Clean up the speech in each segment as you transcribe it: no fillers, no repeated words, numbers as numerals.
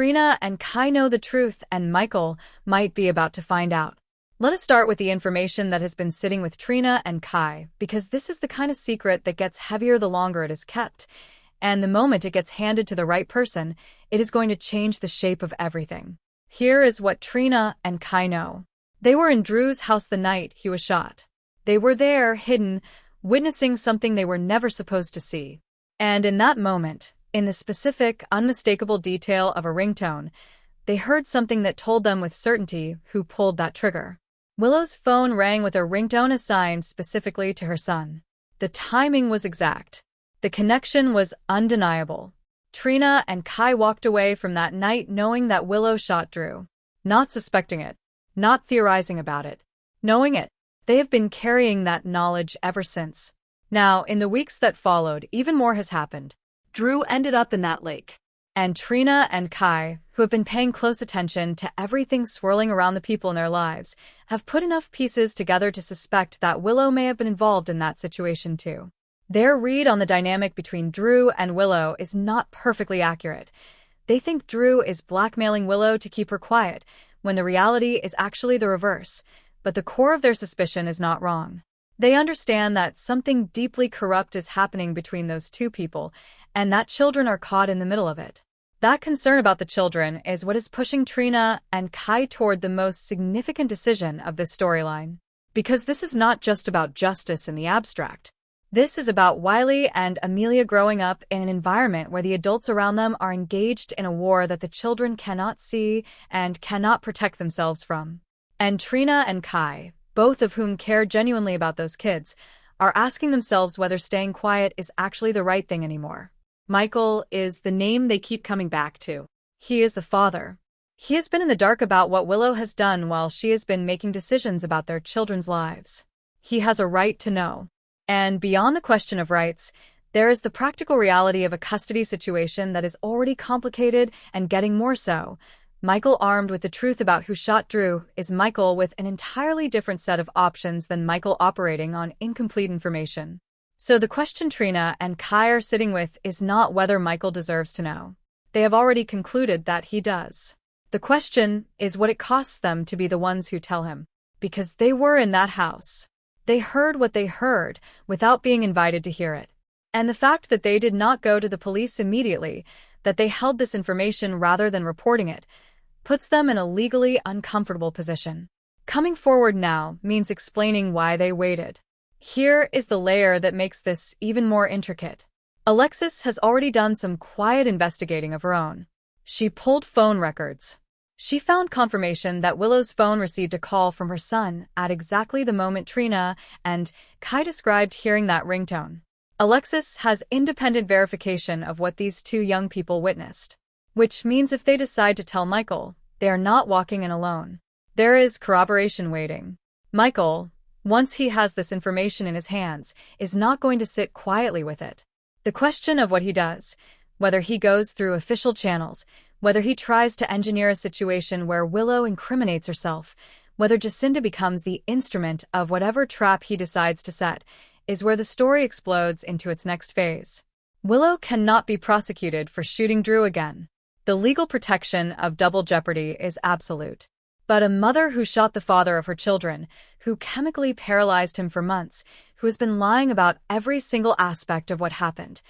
Trina and Kai know the truth, and Michael might be about to find out. Let us start with the information that has been sitting with Trina and Kai, because this is the kind of secret that gets heavier the longer it is kept, and the moment it gets handed to the right person, it is going to change the shape of everything. Here is what Trina and Kai know. They were in Drew's house the night he was shot. They were there, hidden, witnessing something they were never supposed to see. And in that moment, in the specific, unmistakable detail of a ringtone, they heard something that told them with certainty who pulled that trigger. Willow's phone rang with a ringtone assigned specifically to her son. The timing was exact. The connection was undeniable. Trina and Kai walked away from that night knowing that Willow shot Drew. Not suspecting it. Not theorizing about it. Knowing it. They have been carrying that knowledge ever since. Now, in the weeks that followed, even more has happened. Drew ended up in that lake. And Trina and Kai, who have been paying close attention to everything swirling around the people in their lives, have put enough pieces together to suspect that Willow may have been involved in that situation too. Their read on the dynamic between Drew and Willow is not perfectly accurate. They think Drew is blackmailing Willow to keep her quiet, when the reality is actually the reverse, but the core of their suspicion is not wrong. They understand that something deeply corrupt is happening between those two people, and that children are caught in the middle of it. That concern about the children is what is pushing Trina and Kai toward the most significant decision of this storyline. Because this is not just about justice in the abstract. This is about Wiley and Amelia growing up in an environment where the adults around them are engaged in a war that the children cannot see and cannot protect themselves from. And Trina and Kai, both of whom care genuinely about those kids, are asking themselves whether staying quiet is actually the right thing anymore. Michael is the name they keep coming back to. He is the father. He has been in the dark about what Willow has done while she has been making decisions about their children's lives. He has a right to know. And beyond the question of rights, there is the practical reality of a custody situation that is already complicated and getting more so. Michael, armed with the truth about who shot Drew, is Michael with an entirely different set of options than Michael operating on incomplete information. So the question Trina and Kai are sitting with is not whether Michael deserves to know. They have already concluded that he does. The question is what it costs them to be the ones who tell him. Because they were in that house. They heard what they heard without being invited to hear it. And the fact that they did not go to the police immediately, that they held this information rather than reporting it, puts them in a legally uncomfortable position. Coming forward now means explaining why they waited. Here is the layer that makes this even more intricate. Alexis has already done some quiet investigating of her own. She pulled phone records. She found confirmation that Willow's phone received a call from her son at exactly the moment Trina and Kai described hearing that ringtone. Alexis has independent verification of what these two young people witnessed. Which means if they decide to tell Michael, they are not walking in alone. There is corroboration waiting. Michael, once he has this information in his hands, is not going to sit quietly with it. The question of what he does, whether he goes through official channels, whether he tries to engineer a situation where Willow incriminates herself, whether Jacinda becomes the instrument of whatever trap he decides to set, is where the story explodes into its next phase. Willow cannot be prosecuted for shooting Drew again. The legal protection of double jeopardy is absolute. But a mother who shot the father of her children, who chemically paralyzed him for months, who has been lying about every single aspect of what happened,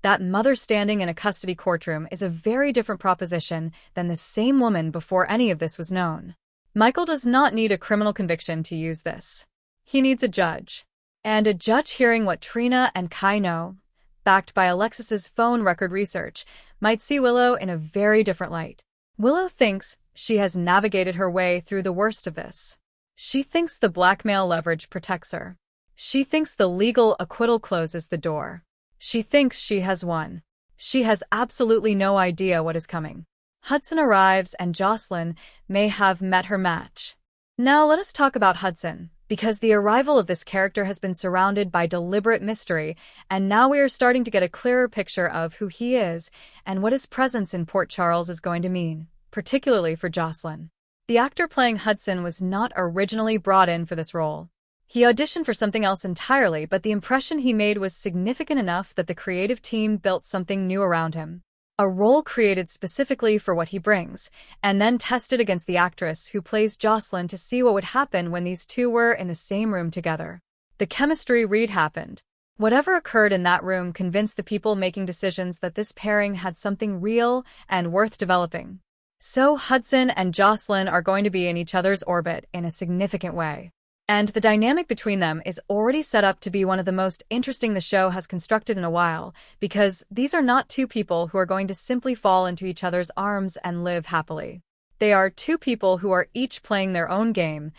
that mother standing in a custody courtroom is a very different proposition than the same woman before any of this was known. Michael does not need a criminal conviction to use this. He needs a judge. And a judge hearing what Trina and Kai know, backed by Alexis's phone record research, might see Willow in a very different light. Willow thinks she has navigated her way through the worst of this. She thinks the blackmail leverage protects her. She thinks the legal acquittal closes the door. She thinks she has won. She has absolutely no idea what is coming. Hudson arrives and Jocelyn may have met her match. Now let us talk about Hudson, because the arrival of this character has been surrounded by deliberate mystery, and now we are starting to get a clearer picture of who he is and what his presence in Port Charles is going to mean, particularly for Jocelyn. The actor playing Hudson was not originally brought in for this role. He auditioned for something else entirely, but the impression he made was significant enough that the creative team built something new around him. a role created specifically for what he brings, and then tested against the actress who plays Jocelyn to see what would happen when these two were in the same room together. The chemistry read happened. Whatever occurred in that room convinced the people making decisions that this pairing had something real and worth developing. So Hudson and Jocelyn are going to be in each other's orbit in a significant way. And the dynamic between them is already set up to be one of the most interesting the show has constructed in a while, because these are not two people who are going to simply fall into each other's arms and live happily. They are two people who are each playing their own game,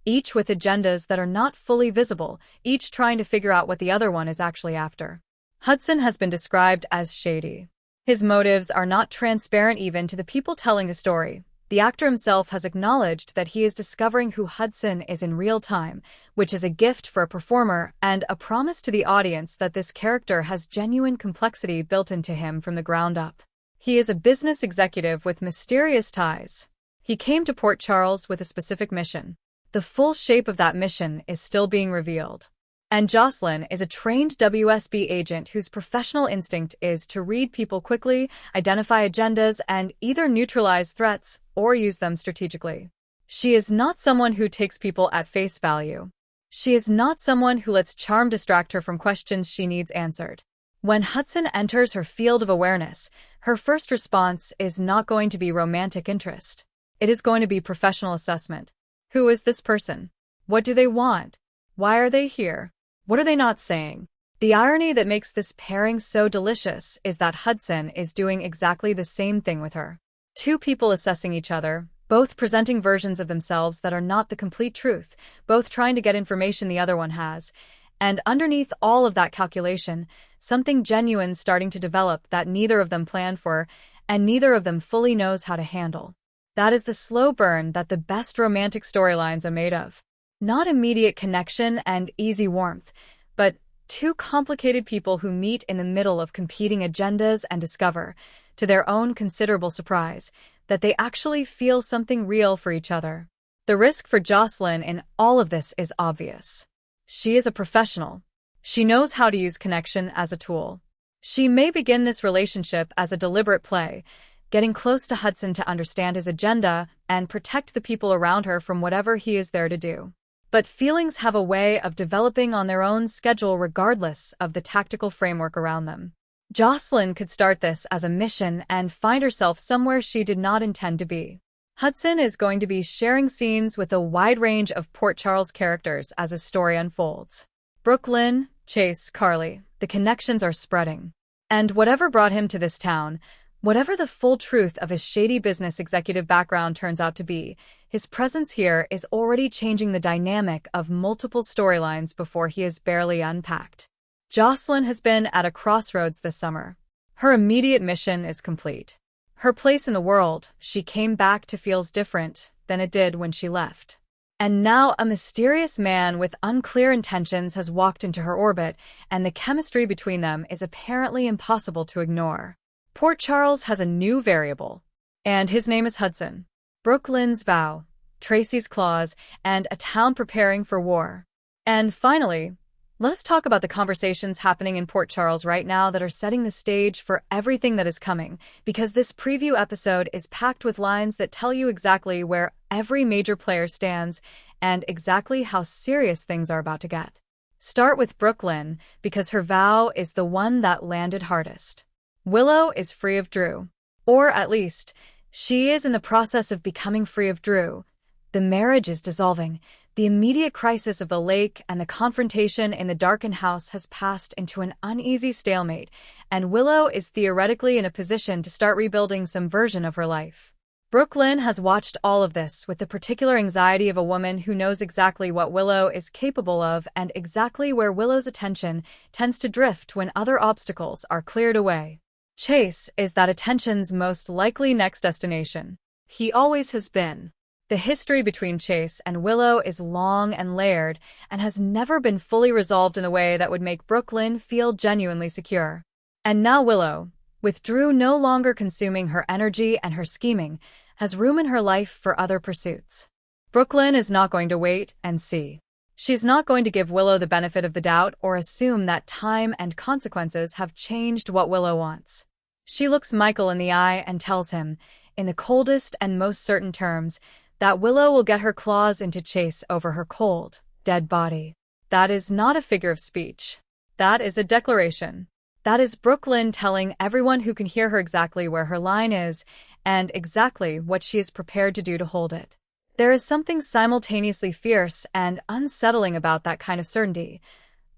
each with agendas that are not fully visible, each trying to figure out what the other one is actually after. Hudson has been described as shady. His motives are not transparent even to the people telling the story. The actor himself has acknowledged that he is discovering who Hudson is in real time, which is a gift for a performer and a promise to the audience that this character has genuine complexity built into him from the ground up. He is a business executive with mysterious ties. He came to Port Charles with a specific mission. The full shape of that mission is still being revealed. And Jocelyn is a trained WSB agent whose professional instinct is to read people quickly, identify agendas, and either neutralize threats or use them strategically. She is not someone who takes people at face value. She is not someone who lets charm distract her from questions she needs answered. When Hudson enters her field of awareness, her first response is not going to be romantic interest. It is going to be professional assessment. Who is this person? What do they want? Why are they here? What are they not saying? The irony that makes this pairing so delicious is that Hudson is doing exactly the same thing with her. Two people assessing each other, both presenting versions of themselves that are not the complete truth, both trying to get information the other one has, and underneath all of that calculation, something genuine starting to develop that neither of them planned for, and neither of them fully knows how to handle. That is the slow burn that the best romantic storylines are made of. Not immediate connection and easy warmth, but two complicated people who meet in the middle of competing agendas and discover, to their own considerable surprise, that they actually feel something real for each other. The risk for Jocelyn in all of this is obvious. She is a professional. She knows how to use connection as a tool. She may begin this relationship as a deliberate play, getting close to Hudson to understand his agenda and protect the people around her from whatever he is there to do. But feelings have a way of developing on their own schedule regardless of the tactical framework around them. Jocelyn could start this as a mission and find herself somewhere she did not intend to be. Hudson is going to be sharing scenes with a wide range of Port Charles characters as his story unfolds. Brooklyn, Chase, Carly, the connections are spreading. And whatever brought him to this town, whatever the full truth of his shady business executive background turns out to be, his presence here is already changing the dynamic of multiple storylines before he is barely unpacked. Jocelyn has been at a crossroads this summer. Her immediate mission is complete. Her place in the world, she came back to, feels different than it did when she left. And now a mysterious man with unclear intentions has walked into her orbit, and the chemistry between them is apparently impossible to ignore. Port Charles has a new variable, and his name is Hudson. Brooklyn's vow, Tracy's clause, and a town preparing for war. And finally, let's talk about the conversations happening in Port Charles right now that are setting the stage for everything that is coming, because this preview episode is packed with lines that tell you exactly where every major player stands and exactly how serious things are about to get. Start with Brooklyn, because her vow is the one that landed hardest. Willow is free of Drew. Or at least, she is in the process of becoming free of Drew. The marriage is dissolving. The immediate crisis of the lake and the confrontation in the darkened house has passed into an uneasy stalemate, and Willow is theoretically in a position to start rebuilding some version of her life. Brooklyn has watched all of this with the particular anxiety of a woman who knows exactly what Willow is capable of and exactly where Willow's attention tends to drift when other obstacles are cleared away. Chase is that attention's most likely next destination. He always has been. The history between Chase and Willow is long and layered and has never been fully resolved in a way that would make Brooklyn feel genuinely secure. And now Willow, with Drew no longer consuming her energy and her scheming, has room in her life for other pursuits. Brooklyn is not going to wait and see. She's not going to give Willow the benefit of the doubt or assume that time and consequences have changed what Willow wants. She looks Michael in the eye and tells him, in the coldest and most certain terms, that Willow will get her claws into Chase over her cold, dead body. That is not a figure of speech. That is a declaration. That is Brooklyn telling everyone who can hear her exactly where her line is and exactly what she is prepared to do to hold it. There is something simultaneously fierce and unsettling about that kind of certainty.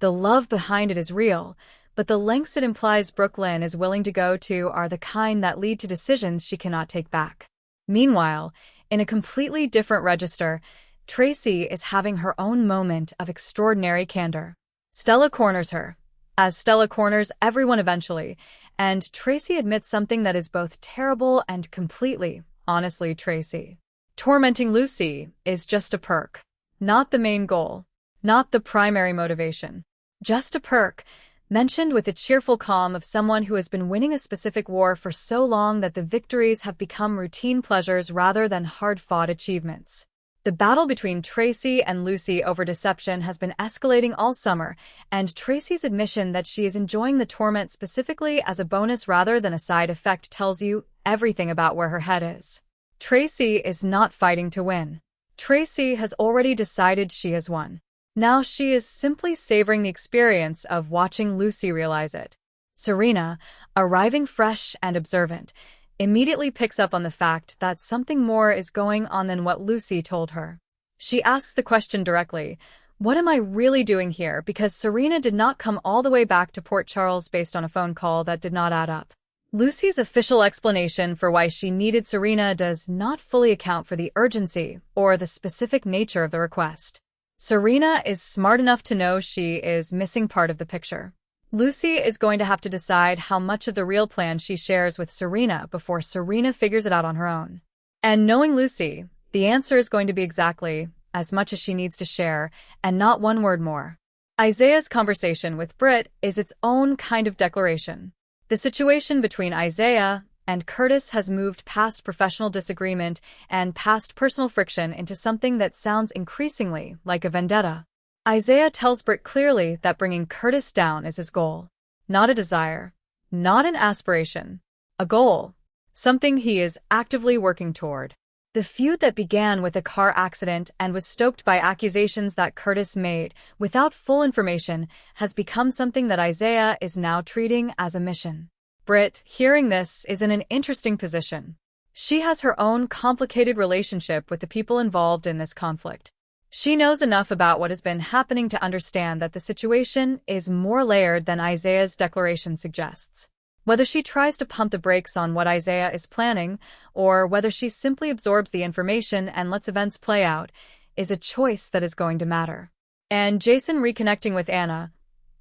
The love behind it is real, but the lengths it implies Brooklyn is willing to go to are the kind that lead to decisions she cannot take back. Meanwhile, in a completely different register, Tracy is having her own moment of extraordinary candor. Stella corners her, as Stella corners everyone eventually, and Tracy admits something that is both terrible and completely, honestly, Tracy. Tormenting Lucy is just a perk, not the main goal, not the primary motivation. Just a perk, mentioned with the cheerful calm of someone who has been winning a specific war for so long that the victories have become routine pleasures rather than hard-fought achievements. The battle between Tracy and Lucy over deception has been escalating all summer, and Tracy's admission that she is enjoying the torment specifically as a bonus rather than a side effect tells you everything about where her head is. Tracy is not fighting to win. Tracy has already decided she has won. Now she is simply savoring the experience of watching Lucy realize it. Serena, arriving fresh and observant, immediately picks up on the fact that something more is going on than what Lucy told her. She asks the question directly, "What am I really doing here?" because Serena did not come all the way back to Port Charles based on a phone call that did not add up. Lucy's official explanation for why she needed Serena does not fully account for the urgency or the specific nature of the request. Serena is smart enough to know she is missing part of the picture. Lucy is going to have to decide how much of the real plan she shares with Serena before Serena figures it out on her own. And knowing Lucy, the answer is going to be exactly as much as she needs to share, and not one word more. Isaiah's conversation with Britt is its own kind of declaration. The situation between Isaiah and Curtis has moved past professional disagreement and past personal friction into something that sounds increasingly like a vendetta. Isaiah tells Britt clearly that bringing Curtis down is his goal. Not a desire, not an aspiration, a goal, something he is actively working toward. The feud that began with a car accident and was stoked by accusations that Curtis made without full information has become something that Isaiah is now treating as a mission. Britt, hearing this, is in an interesting position. She has her own complicated relationship with the people involved in this conflict. She knows enough about what has been happening to understand that the situation is more layered than Isaiah's declaration suggests. Whether she tries to pump the brakes on what Isaiah is planning, or whether she simply absorbs the information and lets events play out, is a choice that is going to matter. And Jason reconnecting with Anna,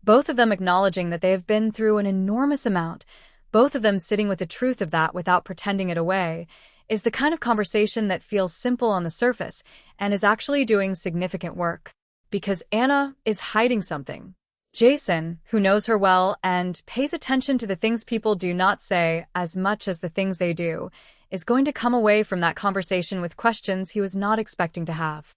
both of them acknowledging that they have been through an enormous amount, both of them sitting with the truth of that without pretending it away, is the kind of conversation that feels simple on the surface and is actually doing significant work. Because Anna is hiding something. Jason, who knows her well and pays attention to the things people do not say as much as the things they do, is going to come away from that conversation with questions he was not expecting to have.